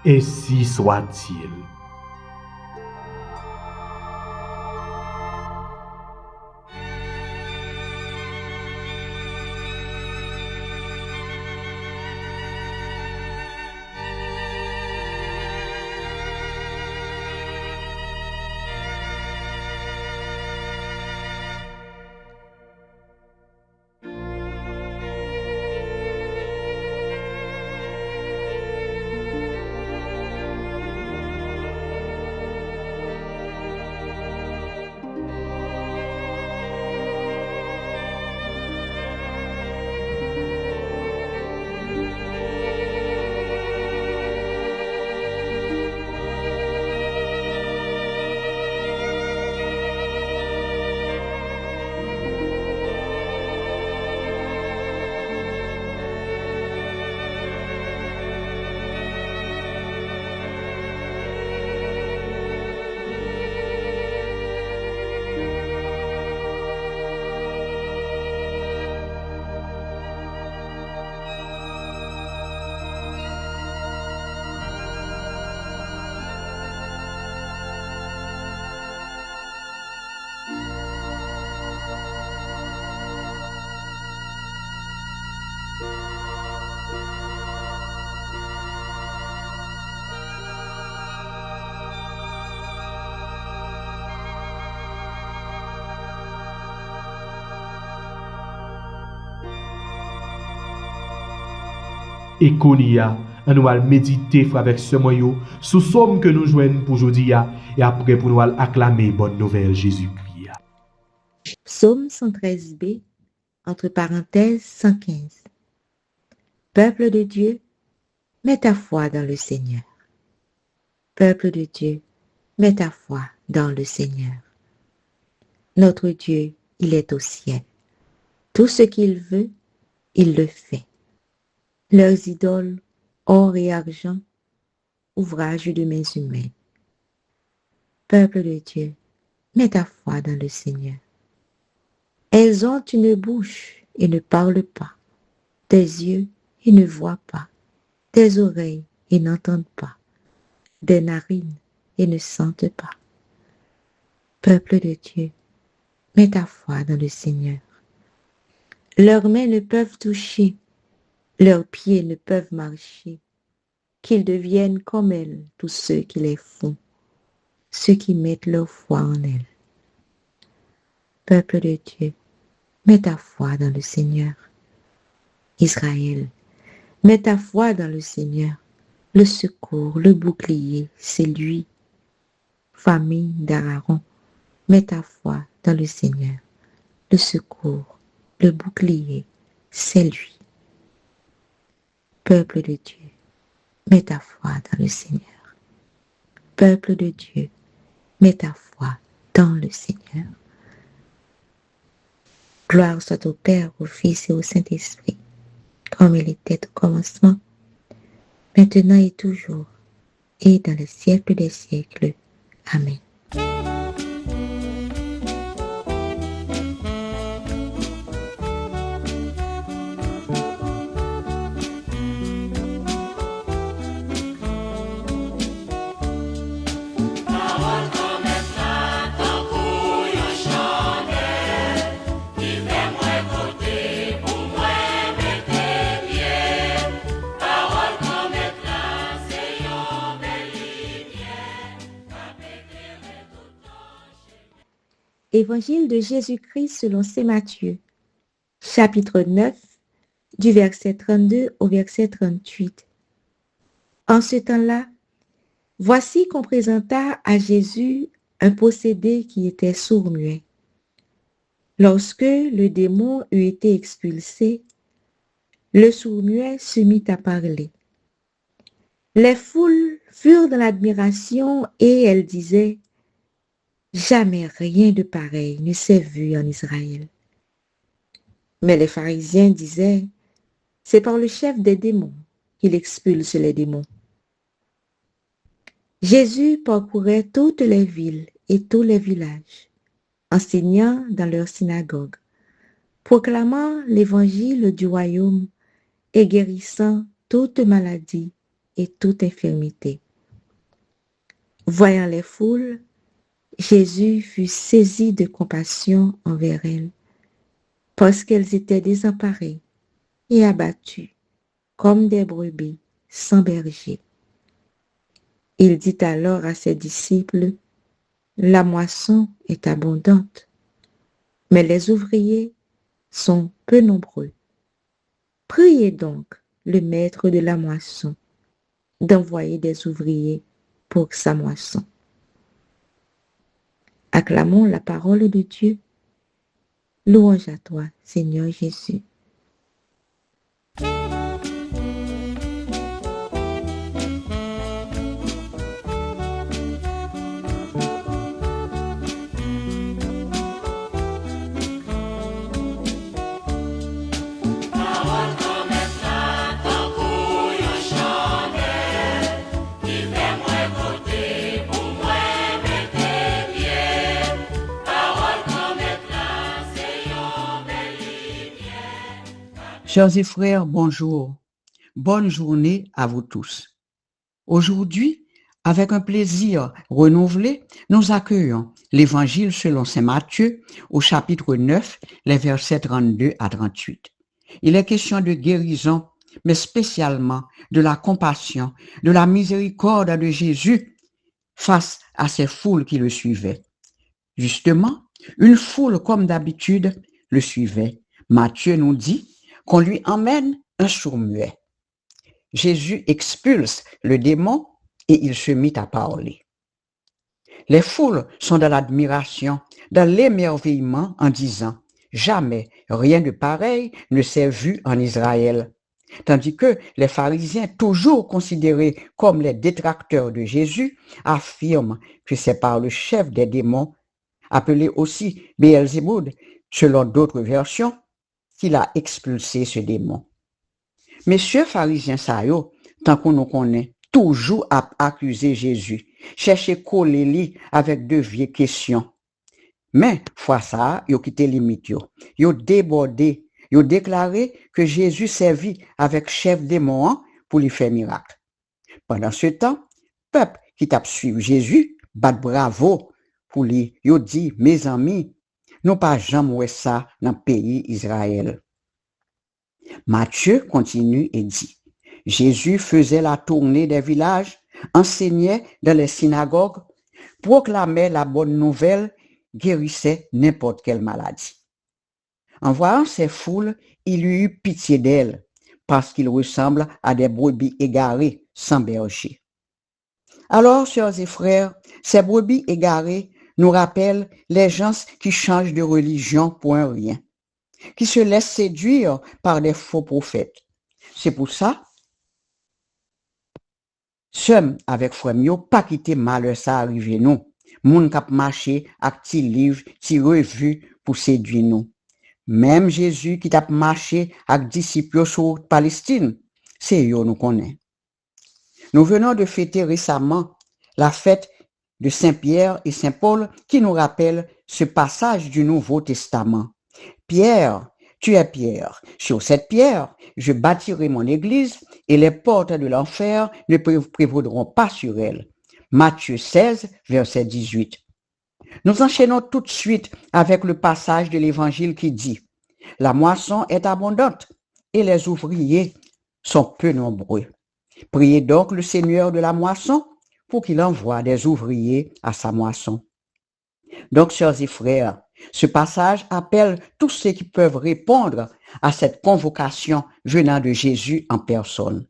ainsi soit-il. Et Konia, On nous allons méditer frère avec ce moyen sous somme que nous joignons pour aujourd'hui et après pour nous acclamer bonne nouvelle Jésus-Christ.
Psaume 113b, entre parenthèses 115. Peuple de Dieu, mets ta foi dans le Seigneur. Peuple de Dieu, mets ta foi dans le Seigneur. Notre Dieu, il est au ciel. Tout ce qu'il veut, il le fait. Leurs idoles, or et argent, ouvrage de mains humaines. Peuple de Dieu, mets ta foi dans le Seigneur. Elles ont une bouche et ne parlent pas, des yeux et ne voient pas, des oreilles et n'entendent pas, des narines et ne sentent pas. Peuple de Dieu, mets ta foi dans le Seigneur. Leurs mains ne peuvent toucher, leurs pieds ne peuvent marcher, qu'ils deviennent comme elles, tous ceux qui les font, ceux qui mettent leur foi en elles. Peuple de Dieu, mets ta foi dans le Seigneur. Israël, mets ta foi dans le Seigneur. Le secours, le bouclier, c'est lui. Famille d'Aaron, mets ta foi dans le Seigneur. Le secours, le bouclier, c'est lui. Peuple de Dieu, mets ta foi dans le Seigneur. Peuple de Dieu, mets ta foi dans le Seigneur. Gloire soit au Père, au Fils et au Saint-Esprit, comme il était au commencement, maintenant et toujours, et dans les siècles des siècles. Amen. Évangile de Jésus-Christ selon saint Matthieu, chapitre 9, du verset 32 au verset 38. En ce temps-là, voici qu'on présenta à Jésus un possédé qui était sourd-muet. Lorsque le démon eut été expulsé, le sourd-muet se mit à parler. Les foules furent dans l'admiration et elles disaient: jamais rien de pareil ne s'est vu en Israël. Mais les pharisiens disaient: c'est par le chef des démons qu'il expulse les démons. Jésus parcourait toutes les villes et tous les villages, enseignant dans leurs synagogues, proclamant l'évangile du royaume et guérissant toute maladie et toute infirmité. Voyant les foules, Jésus fut saisi de compassion envers elles, parce qu'elles étaient désemparées et abattues, comme des brebis sans berger. Il dit alors à ses disciples: la moisson est abondante, mais les ouvriers sont peu nombreux. Priez donc le maître de la moisson d'envoyer des ouvriers pour sa moisson. Acclamons la parole de Dieu. Louange à toi, Seigneur Jésus.
Chers et frères, bonjour. Bonne journée à vous tous. Aujourd'hui, avec un plaisir renouvelé, nous accueillons l'Évangile selon saint Matthieu au chapitre 9, les versets 32 à 38. Il est question de guérison, mais spécialement de la compassion, de la miséricorde de Jésus face à ces foules qui le suivaient. Justement, une foule comme d'habitude le suivait. Matthieu nous dit qu'on lui emmène un sourd-muet. Jésus expulse le démon et il se mit à parler. Les foules sont dans l'admiration, dans l'émerveillement en disant « Jamais rien de pareil ne s'est vu en Israël ». Tandis que les pharisiens, toujours considérés comme les détracteurs de Jésus, affirment que c'est par le chef des démons, appelé aussi Béelzéboud, selon d'autres versions, qu'il a expulsé ce démon. Messieurs pharisiens ça yo, tant qu'on nous connaît, toujours à accuser Jésus, chercher coller li avec de vieilles questions. Mais, fois ça, yo quitté limite yo débordé, yo déclaré que Jésus servit avec chef démon pour lui faire miracle. Pendant ce temps, peuple qui t'a suivi Jésus, bat bravo pour lui, yo dit, mes amis, nous pas jamais ouais ça dans le pays Israël. Matthieu continue et dit, Jésus faisait la tournée des villages, enseignait dans les synagogues, proclamait la bonne nouvelle, guérissait n'importe quelle maladie. En voyant ces foules, il eut pitié d'elles, parce qu'ils ressemblent à des brebis égarées sans berger. Alors, sœurs et frères, ces brebis égarées nous rappellent les gens qui changent de religion pour un rien, qui se laissent séduire par des faux prophètes. C'est pour ça, sommes avec frère mio, pas quitter malheur ça arrive nous. Moun k'ap marché ak ti livre, ti revue pour séduire nous. Même Jésus qui t'a marché avec disciples sur Palestine, c'est yo nous connaît. Nous venons de fêter récemment la fête de Saint-Pierre et Saint-Paul qui nous rappelle ce passage du Nouveau Testament. Pierre, tu es Pierre. Sur cette pierre, je bâtirai mon église et les portes de l'enfer ne prévaudront pas sur elle. Matthieu 16, verset 18. Nous enchaînons tout de suite avec le passage de l'évangile qui dit « La moisson est abondante et les ouvriers sont peu nombreux. Priez donc le Seigneur de la moisson pour qu'il envoie des ouvriers à sa moisson. » Donc, sœurs et frères, ce passage appelle tous ceux qui peuvent répondre à cette convocation venant de Jésus en personne.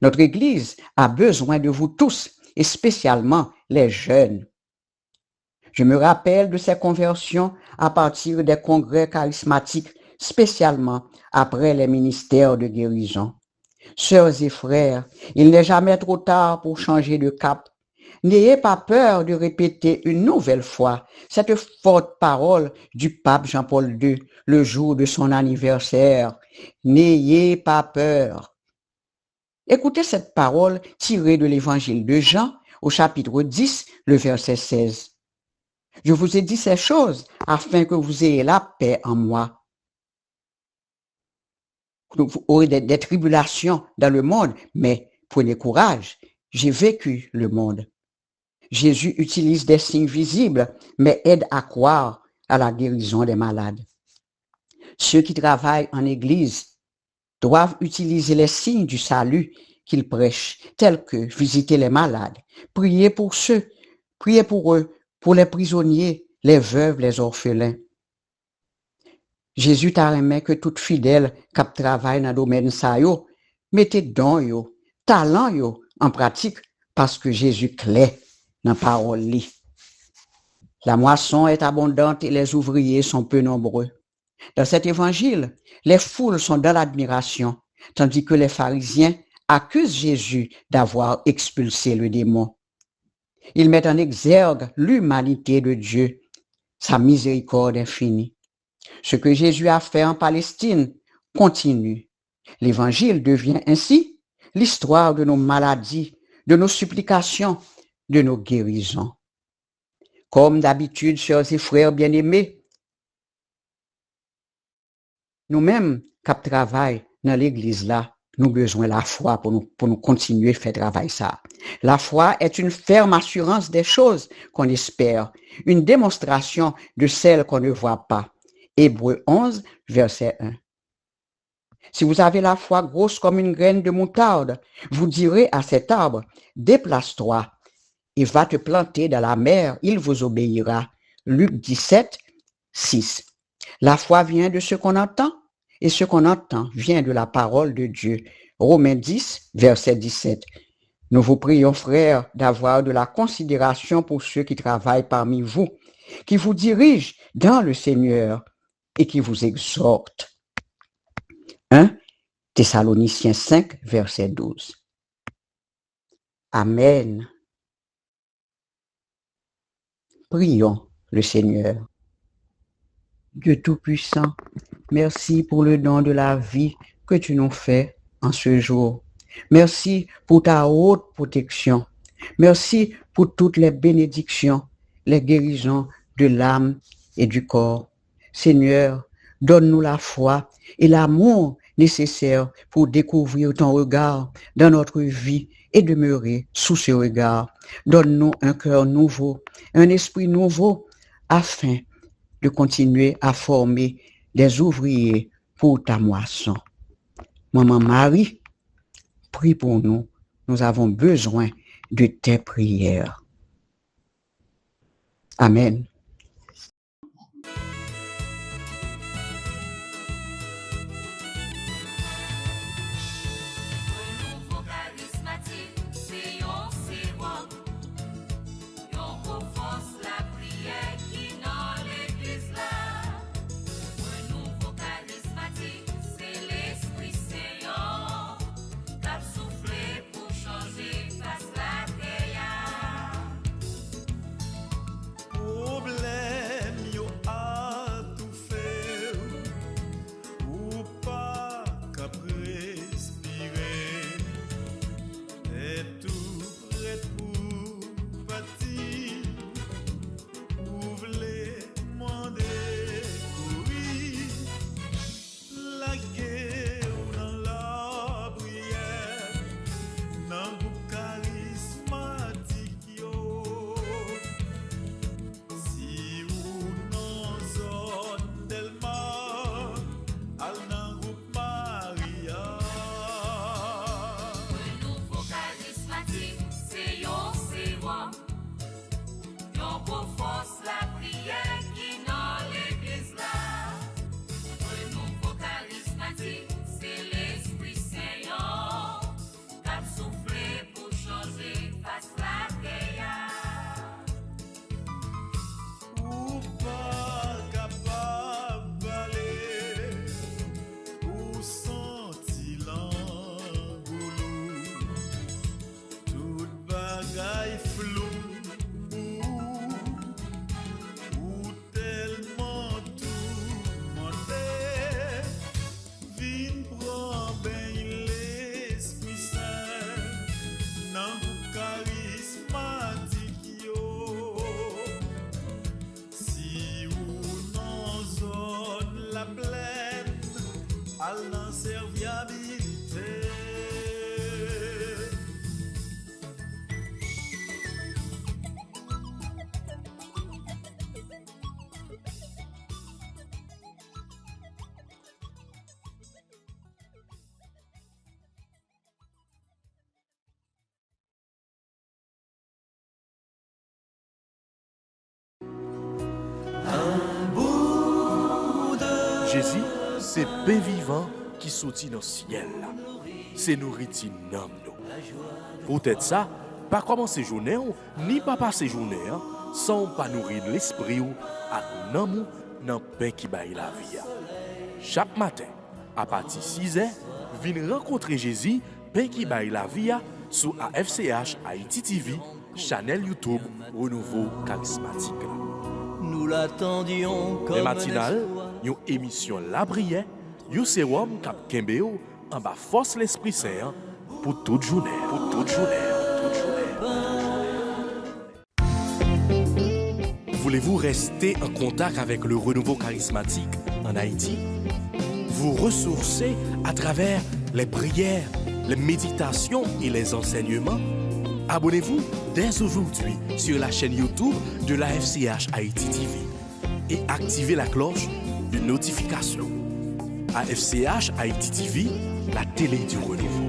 Notre Église a besoin de vous tous et spécialement les jeunes. Je me rappelle de ces conversions à partir des congrès charismatiques, spécialement après les ministères de guérison. Sœurs et frères, il n'est jamais trop tard pour changer de cap. N'ayez pas peur de répéter une nouvelle fois cette forte parole du pape Jean-Paul II le jour de son anniversaire. N'ayez pas peur. Écoutez cette parole tirée de l'évangile de Jean au chapitre 10, le verset 16. Je vous ai dit ces choses afin que vous ayez la paix en moi. Vous aurez des tribulations dans le monde, mais prenez courage, j'ai vécu le monde. Jésus utilise des signes visibles, mais aide à croire à la guérison des malades. Ceux qui travaillent en église doivent utiliser les signes du salut qu'ils prêchent, tels que visiter les malades, prier pour eux, pour les prisonniers, les veuves, les orphelins. Jésus t'a remis que tout fidèle qui travaille dans le domaine ça yo, mettez don yo, talent yo en pratique parce que Jésus clé dans parole li. La moisson est abondante et les ouvriers sont peu nombreux. Dans cet évangile, les foules sont dans l'admiration, tandis que les pharisiens accusent Jésus d'avoir expulsé le démon. Ils mettent en exergue l'humanité de Dieu, sa miséricorde infinie. Ce que Jésus a fait en Palestine continue. L'évangile devient ainsi l'histoire de nos maladies, de nos supplications, de nos guérisons. Comme d'habitude, sœurs et frères bien-aimés, nous-mêmes, qui travaillons dans l'église là, nous avons besoin de la foi pour nous continuer à faire travail ça. La foi est une ferme assurance des choses qu'on espère, une démonstration de celles qu'on ne voit pas. Hébreux 11, verset 1. Si vous avez la foi grosse comme une graine de moutarde, vous direz à cet arbre, déplace-toi et va te planter dans la mer, il vous obéira. Luc 17, 6. La foi vient de ce qu'on entend et ce qu'on entend vient de la parole de Dieu. Romains 10, verset 17. Nous vous prions, frères, d'avoir de la considération pour ceux qui travaillent parmi vous, qui vous dirigent dans le Seigneur et qui vous exhortent. 1 Thessaloniciens 5, verset 12. Amen. Prions le Seigneur. Dieu Tout-Puissant, merci pour le don de la vie que tu nous fais en ce jour. Merci pour ta haute protection. Merci pour toutes les bénédictions, les guérisons de l'âme et du corps. Seigneur, donne-nous la foi et l'amour nécessaires pour découvrir ton regard dans notre vie et demeurer sous ce regard. Donne-nous un cœur nouveau, un esprit nouveau, afin de continuer à former des ouvriers pour ta moisson. Maman Marie, prie pour nous. Nous avons besoin de tes prières. Amen.
Jésus, c'est pain vivant qui sortit dans le ciel. C'est nourriture dans nous. Peut-être ça, pas commencer journée ni pas passer journée sans pas nourrir l'esprit à un amour dans le pain qui baille la vie. Chaque matin, à partir de 6h, venez rencontrer Jésus, pain qui baille la vie sur AFCH Haïti TV, channel YouTube Renouveau Charismatique.
Nous l'attendions comme
les matinales, une émission La Prière, un sérum cap Kembeo en bas force l'Esprit Saint pour toute journée. Voulez-vous rester en contact avec le renouveau charismatique en Haïti? Vous ressourcer à travers les prières, les méditations et les enseignements? Abonnez-vous dès aujourd'hui sur la chaîne YouTube de l'AFCH Haïti TV et activez la cloche de notification. AFCH Haïti TV, la télé du renouveau.